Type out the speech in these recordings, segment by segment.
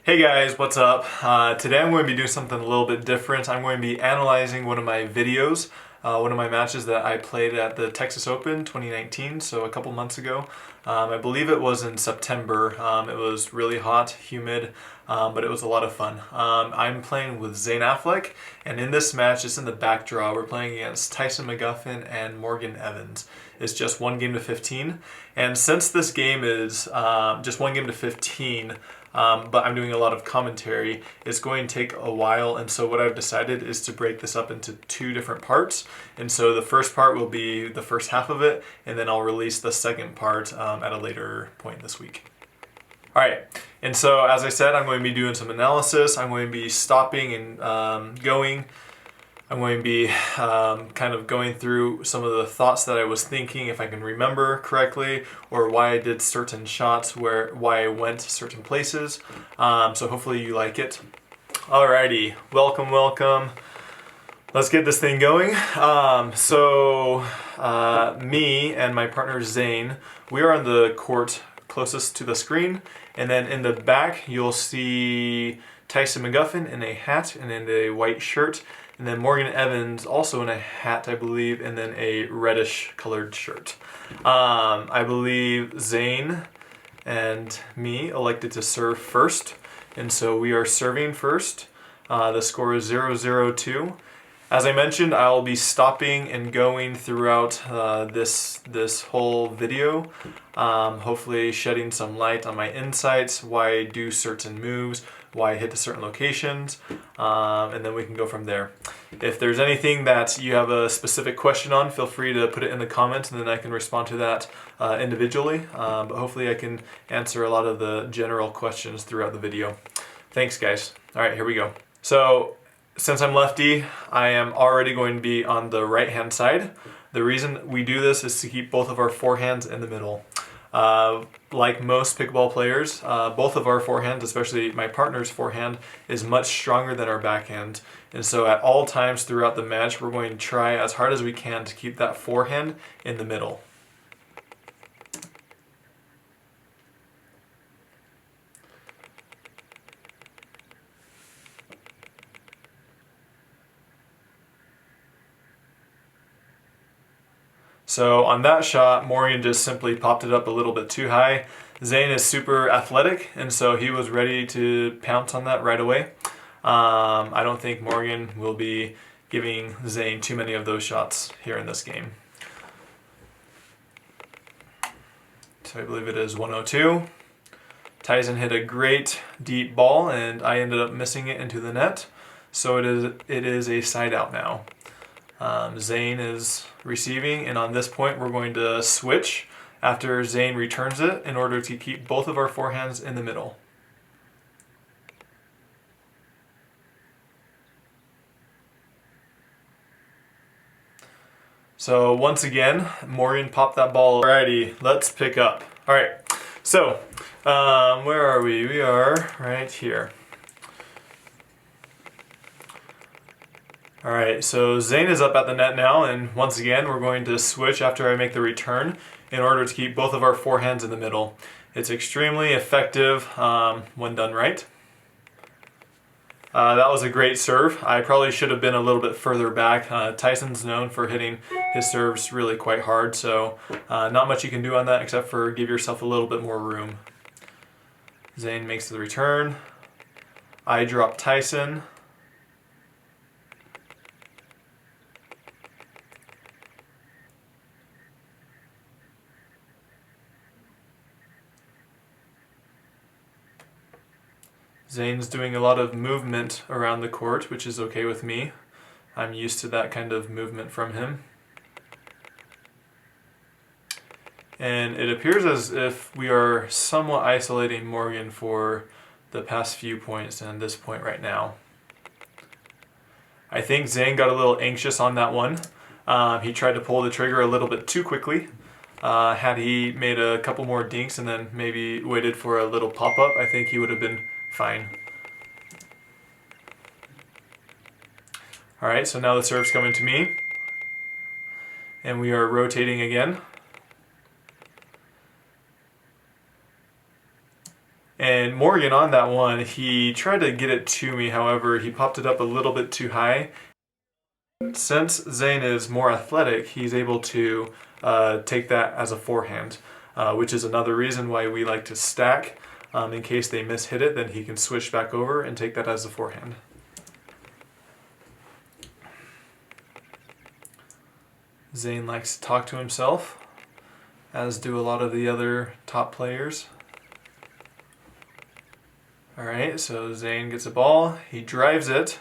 Hey guys, what's up? Today I'm going to be doing something a little bit different. I'm going to be analyzing one of my videos, one of my matches that I played at the Texas Open 2019, so a couple months ago. I believe it was in September. It was really hot, humid, but it was a lot of fun. I'm playing with Zane Affleck, and in this match, just in the back draw, we're playing against Tyson McGuffin and Morgan Evans. It's just 1 game to 15, and since this game is just 1 game to 15, but I'm doing a lot of commentary, it's going to take a while, and so what I've decided is to break this up into 2 different parts. And so the first part will be the first half of it, and then I'll release the second part at a later point this week. Alright, and so as I said, I'm going to be doing some analysis. I'm going to be stopping and going. I'm going to be kind of going through some of the thoughts that I was thinking, if I can remember correctly, or why I did certain shots, why I went certain places. So hopefully you like it. Alrighty, welcome. Let's get this thing going. Me and my partner Zane, we are on the court closest to the screen, and then in the back you'll see Tyson McGuffin in a hat and in a white shirt. And then Morgan Evans also in a hat, I believe, and then a reddish colored shirt. I believe Zane and me elected to serve first, and so we are serving first. The score is 0-0-2. As I mentioned, I'll be stopping and going throughout this whole video, hopefully shedding some light on my insights, why I do certain moves, why I hit to certain locations, and then we can go from there. If there's anything that you have a specific question on, feel free to put it in the comments, and then I can respond to that individually, but hopefully I can answer a lot of the general questions throughout the video. Thanks guys. Alright, here we go. So, since I'm lefty, I am already going to be on the right hand side. The reason we do this is to keep both of our forehands in the middle. Like most pickleball players, both of our forehands, especially my partner's forehand, is much stronger than our backhand. And so at all times throughout the match, we're going to try as hard as we can to keep that forehand in the middle. So on that shot, Morgan just simply popped it up a little bit too high. Zane is super athletic, and so he was ready to pounce on that right away. I don't think Morgan will be giving Zane too many of those shots here in this game. So I believe it is 102. Tyson hit a great deep ball, and I ended up missing it into the net. So it is a side out now. Zane is receiving, and on this point we're going to switch after Zane returns it in order to keep both of our forehands in the middle. So once again, Morgan popped that ball. Alrighty, let's pick up. Alright, so where are we? We are right here. Alright, so Zane is up at the net now, and once again we're going to switch after I make the return in order to keep both of our forehands in the middle. It's extremely effective when done right. That was a great serve. I probably should have been a little bit further back. Tyson's known for hitting his serves really quite hard, so not much you can do on that except for give yourself a little bit more room. Zane makes the return. I drop Tyson. Zane's doing a lot of movement around the court, which is okay with me. I'm used to that kind of movement from him. And it appears as if we are somewhat isolating Morgan for the past few points and this point right now. I think Zane got a little anxious on that one. He tried to pull the trigger a little bit too quickly. Had he made a couple more dinks and then maybe waited for a little pop-up, I think he would have been fine. Alright, so now the serve's coming to me. And we are rotating again. And And Morgan on that one, he tried to get it to me, however, he popped it up a little bit too high. Since Zane is more athletic, he's able to take that as a forehand, which is another reason why we like to stack. In case they mishit it, then he can switch back over and take that as a forehand. Zane likes to talk to himself, as do a lot of the other top players. Alright, so Zane gets a ball, he drives it.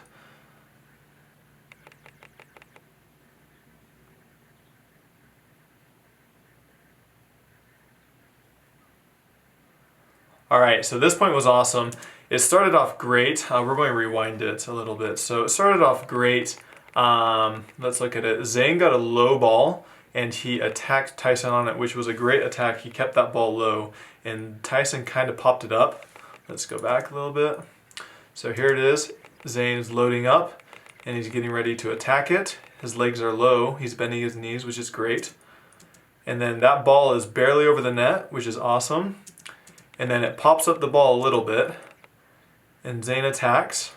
Alright, so this point was awesome. It started off great. We're going to rewind it a little bit. So it started off great. Let's look at it. Zane got a low ball and he attacked Tyson on it, which was a great attack. He kept that ball low and Tyson kind of popped it up. Let's go back a little bit. So here it is. Zane's loading up and he's getting ready to attack it. His legs are low. He's bending his knees, which is great. And then that ball is barely over the net, which is awesome. And then it pops up the ball a little bit, and Zane attacks.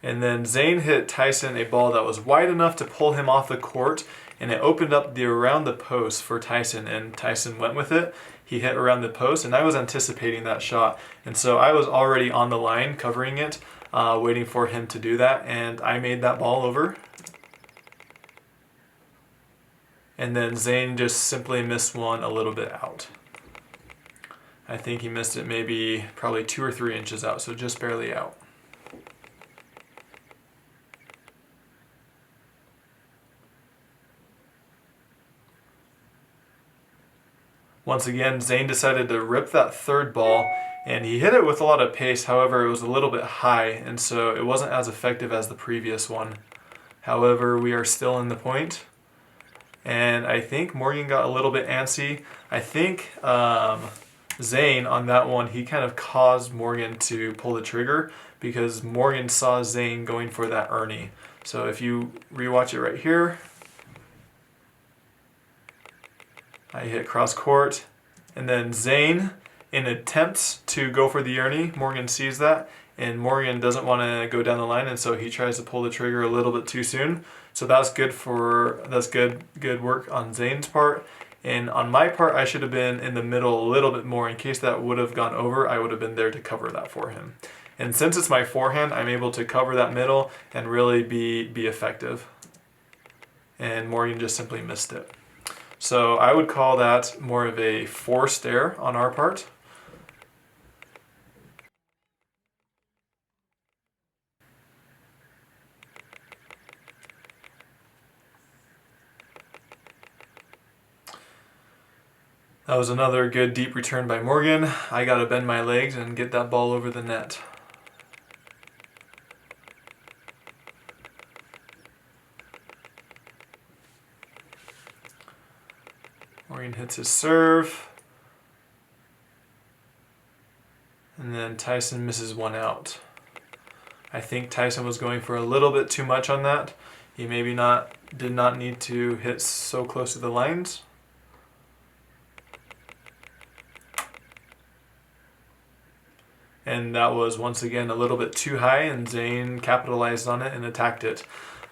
And then Zane hit Tyson a ball that was wide enough to pull him off the court, and it opened up around the post for Tyson, and Tyson went with it. He hit around the post, and I was anticipating that shot. And so I was already on the line covering it, waiting for him to do that, and I made that ball over. And then Zane just simply missed one a little bit out. I think he missed it probably 2 or 3 inches out, so just barely out. Once again, Zane decided to rip that third ball, and he hit it with a lot of pace. However, it was a little bit high, and so it wasn't as effective as the previous one. However, we are still in the point. And I think Morgan got a little bit antsy. I think Zane on that one, he kind of caused Morgan to pull the trigger because Morgan saw Zane going for that Ernie. So if you rewatch it right here, I hit cross court, and then Zane, in attempts to go for the Ernie, Morgan sees that, and Morgan doesn't want to go down the line, and so he tries to pull the trigger a little bit too soon. So that's good work on Zane's part. And on my part, I should have been in the middle a little bit more. In case that would have gone over, I would have been there to cover that for him. And since it's my forehand, I'm able to cover that middle and really be effective. And Morgan just simply missed it. So I would call that more of a forced error on our part. That was another good deep return by Morgan. I got to bend my legs and get that ball over the net. Morgan hits his serve. And then Tyson misses one out. I think Tyson was going for a little bit too much on that. He did not need to hit so close to the lines. And that was once again a little bit too high, and Zane capitalized on it and attacked it.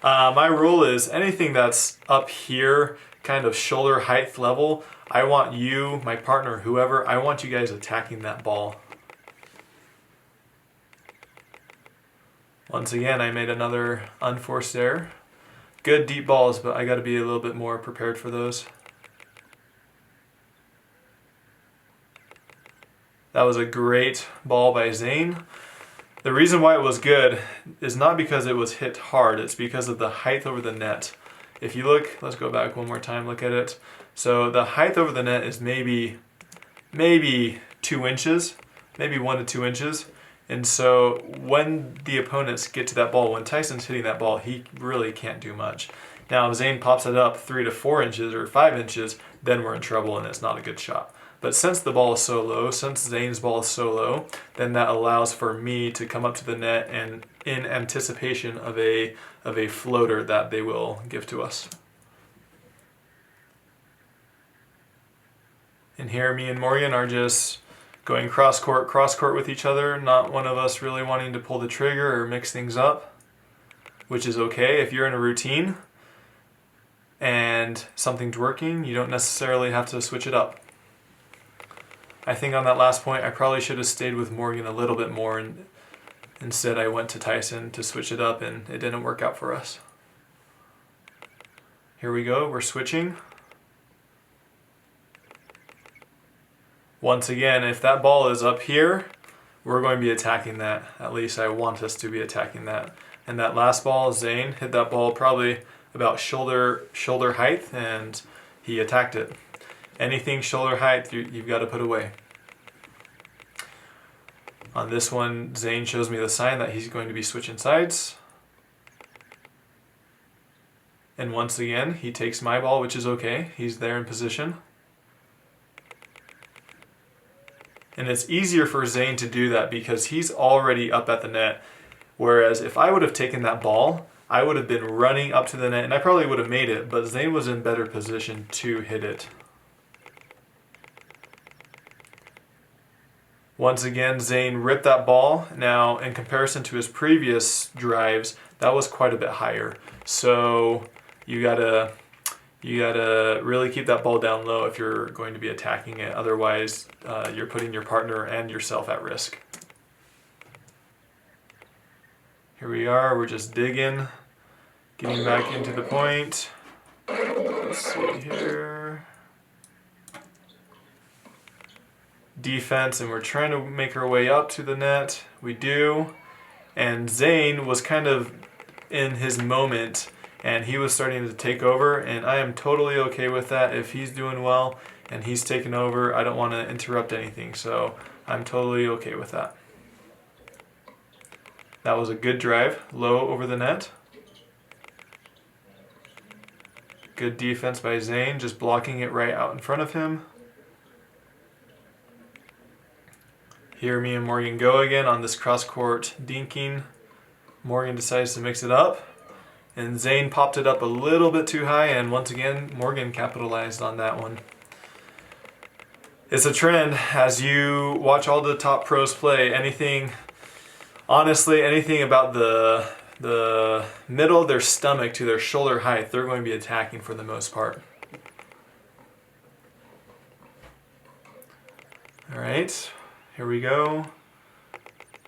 My rule is anything that's up here, kind of shoulder height level, I want you, my partner, whoever, I want you guys attacking that ball. Once again, I made another unforced error. Good deep balls, but I got to be a little bit more prepared for those. That was a great ball by Zane. The reason why it was good is not because it was hit hard, it's because of the height over the net. If you look, let's go back one more time, look at it. So the height over the net is maybe 2 inches, maybe 1 to 2 inches. And so when the opponents get to that ball, when Tyson's hitting that ball, he really can't do much. Now if Zane pops it up 3 to 4 inches or 5 inches, then we're in trouble and it's not a good shot. But since the ball is so low, since Zane's ball is so low, then that allows for me to come up to the net and in anticipation of a floater that they will give to us. And here me and Morgan are just going cross court with each other, not one of us really wanting to pull the trigger or mix things up, which is okay. If you're in a routine and something's working, you don't necessarily have to switch it up. I think on that last point, I probably should have stayed with Morgan a little bit more, and instead I went to Tyson to switch it up, and it didn't work out for us. Here we go, we're switching. Once again, if that ball is up here, we're going to be attacking that. At least I want us to be attacking that. And that last ball, Zane hit that ball probably about shoulder height, and he attacked it. Anything shoulder height, you've got to put away. On this one, Zane shows me the sign that he's going to be switching sides. And once again, he takes my ball, which is okay. He's there in position. And it's easier for Zane to do that because he's already up at the net. Whereas if I would have taken that ball, I would have been running up to the net, and I probably would have made it, but Zane was in better position to hit it. Once again, Zane ripped that ball. Now, in comparison to his previous drives, that was quite a bit higher. So you gotta really keep that ball down low if you're going to be attacking it. Otherwise, you're putting your partner and yourself at risk. Here we are, we're just digging, getting back into the point. Let's see here. Defense, and we're trying to make our way up to the net. We do. And Zane was kind of in his moment, and he was starting to take over, and I am totally okay with that. If he's doing well and he's taking over, I don't want to interrupt anything, so I'm totally okay with that. That was a good drive, low over the net. Good defense by Zane, just blocking it right out in front of him. Here me and Morgan go again on this cross-court dinking. Morgan decides to mix it up, and Zane popped it up a little bit too high, and once again, Morgan capitalized on that one. It's a trend as you watch all the top pros play. Honestly, anything about the middle of their stomach to their shoulder height, they're going to be attacking for the most part. All right. Here we go.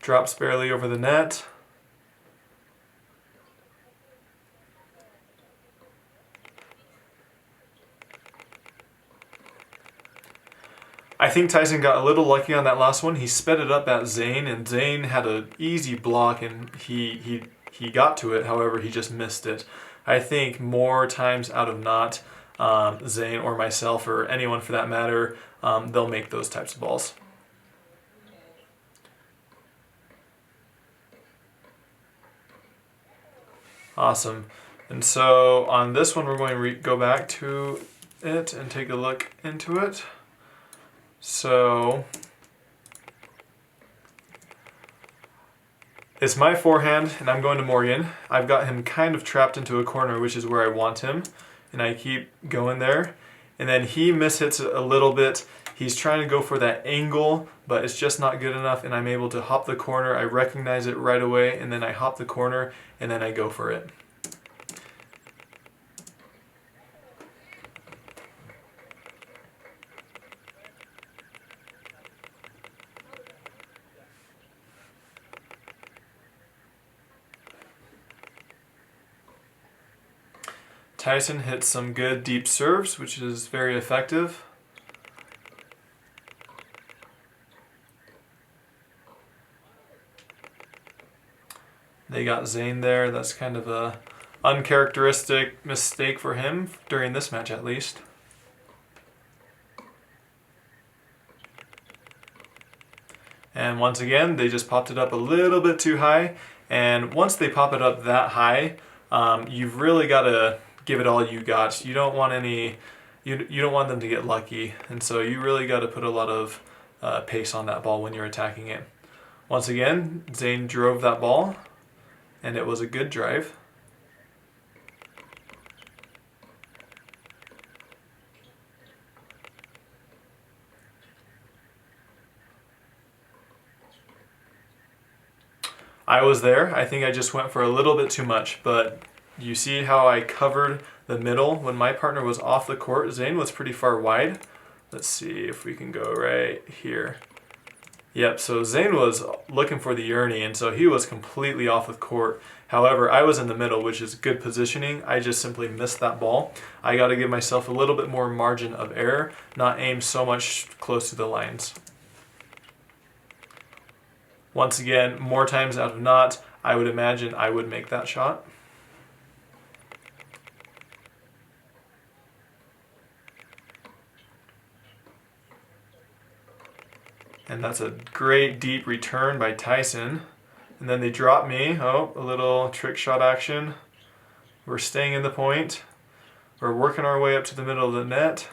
Drops barely over the net. I think Tyson got a little lucky on that last one. He sped it up at Zane, and Zane had an easy block, and he got to it. However, he just missed it. I think more times out of not, Zane or myself or anyone for that matter, they'll make those types of balls. Awesome. And so on this one, we're going to go back to it and take a look into it. So it's my forehand, and I'm going to Morgan. I've got him kind of trapped into a corner, which is where I want him, and I keep going there. And then he mishits it a little bit. He's trying to go for that angle, but it's just not good enough, and I'm able to hop the corner. I recognize it right away, and then I hop the corner, and then I go for it. Tyson hits some good deep serves, which is very effective. They got Zane there. That's kind of a uncharacteristic mistake for him during this match, at least. And once again, they just popped it up a little bit too high. And once they pop it up that high, you've really got to give it all you got. You don't want you don't want them to get lucky, and so you really got to put a lot of pace on that ball when you're attacking it. Once again, Zane drove that ball, and it was a good drive. I was there. I think I just went for a little bit too much, but you see how I covered the middle when my partner was off the court. Zane was pretty far wide. Let's see if we can go right here. Yep, so Zane was looking for the uriney, and so he was completely off the court. However, I was in the middle, which is good positioning. I just simply missed that ball. I got to give myself a little bit more margin of error, not aim so much close to the lines. Once again, more times out of not, I would imagine I would make that shot. And that's a great deep return by Tyson. And then they drop me. Oh, a little trick shot action. We're staying in the point. We're working our way up to the middle of the net.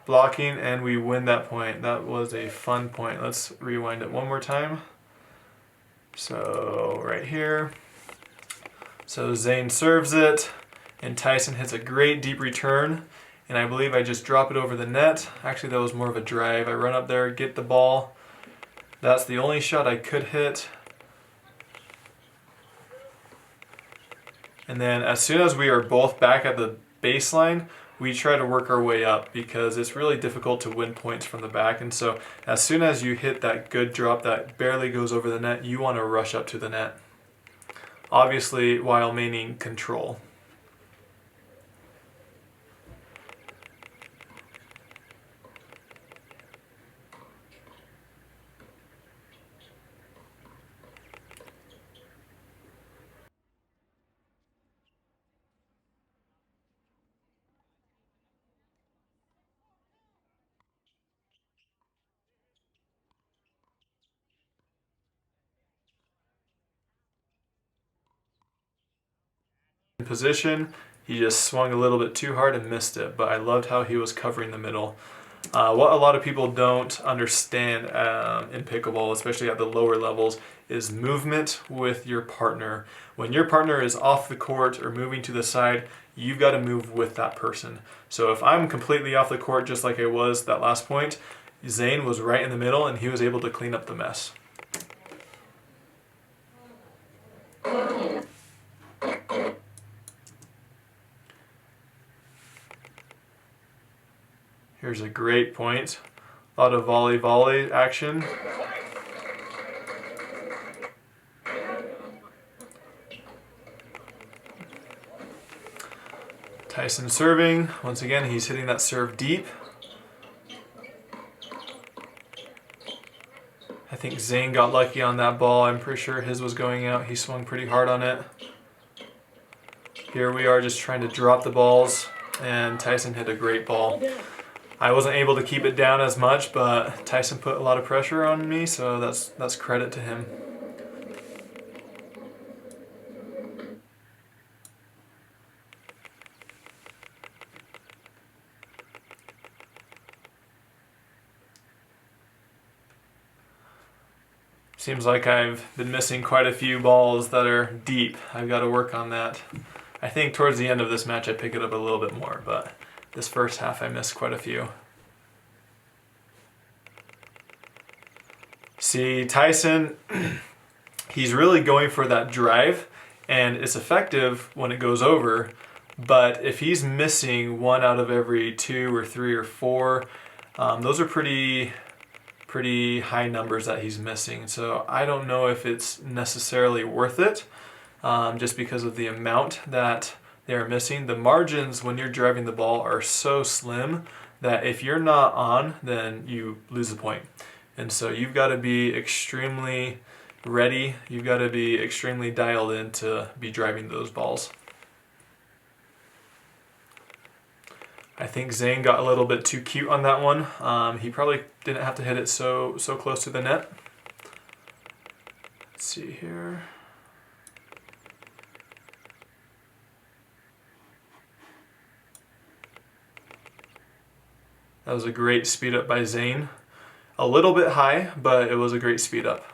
Blocking, and we win that point. That was a fun point. Let's rewind it one more time. So right here. So Zane serves it, and Tyson hits a great deep return. And I believe I just drop it over the net. Actually, that was more of a drive. I run up there, get the ball. That's the only shot I could hit. And then as soon as we are both back at the baseline, we try to work our way up because it's really difficult to win points from the back. And so as soon as you hit that good drop that barely goes over the net, you want to rush up to the net. Obviously, while maintaining control. Position, he just swung a little bit too hard and missed it, but I loved how he was covering the middle. What a lot of people don't understand in pickleball, especially at the lower levels, is movement with your partner. When your partner is off the court or moving to the side, you've got to move with that person. So if I'm completely off the court just like I was that last point, Zane was right in the middle and he was able to clean up the mess. Here's a great point. A lot of volley action. Tyson serving. Once again, he's hitting that serve deep. I think Zane got lucky on that ball. I'm pretty sure his was going out. He swung pretty hard on it. Here we are just trying to drop the balls, and Tyson hit a great ball. I wasn't able to keep it down as much, but Tyson put a lot of pressure on me, so that's credit to him. Seems like I've been missing quite a few balls that are deep. I've got to work on that. I think towards the end of this match I pick it up a little bit more, but this first half I missed quite a few. See, Tyson, he's really going for that drive, and it's effective when it goes over, but if he's missing 1 out of every 2 or 3 or 4, those are pretty high numbers that he's missing. So I don't know if it's necessarily worth it, just because of the amount that they're missing. The margins when you're driving the ball are so slim that if you're not on, then you lose the point. And so you've got to be extremely ready. You've got to be extremely dialed in to be driving those balls. I think Zane got a little bit too cute on that one. He probably didn't have to hit it so close to the net. Let's see here. That was a great speed up by Zane. A little bit high, but it was a great speed up.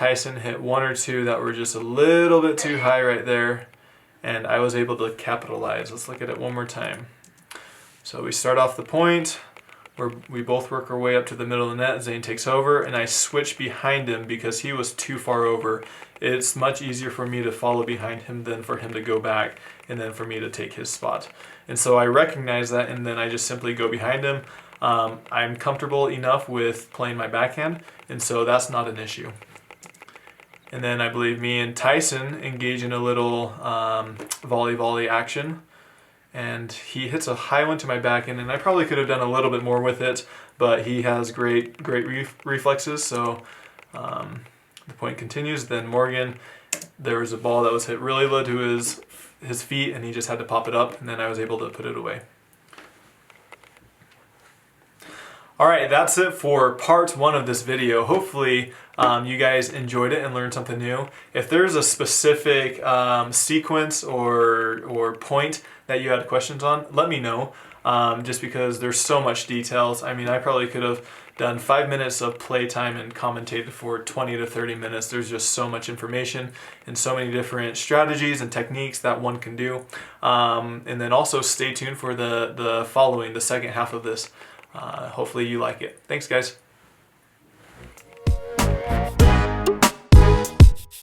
Tyson hit one or two that were just a little bit too high right there, and I was able to capitalize. Let's look at it one more time. So we start off the point, where we both work our way up to the middle of the net. Zane takes over, and I switch behind him because he was too far over. It's much easier for me to follow behind him than for him to go back and then for me to take his spot. And so I recognize that, and then I just simply go behind him. I'm comfortable enough with playing my backhand, and so that's not an issue. And then I believe me and Tyson engage in a little volley action. And he hits a high one to my backhand, and I probably could have done a little bit more with it, but he has great reflexes, so the point continues. Then Morgan, there was a ball that was hit really low to his feet, and he just had to pop it up, and then I was able to put it away. Alright, that's it for part 1 of this video. Hopefully you guys enjoyed it and learned something new. If there's a specific sequence or point that you had questions on, let me know, just because there's so much details. I mean, I probably could have done 5 minutes of playtime and commentated for 20 to 30 minutes. There's just so much information and so many different strategies and techniques that one can do. And then also stay tuned for the following, the second half of this. Hopefully you like it. Thanks, guys.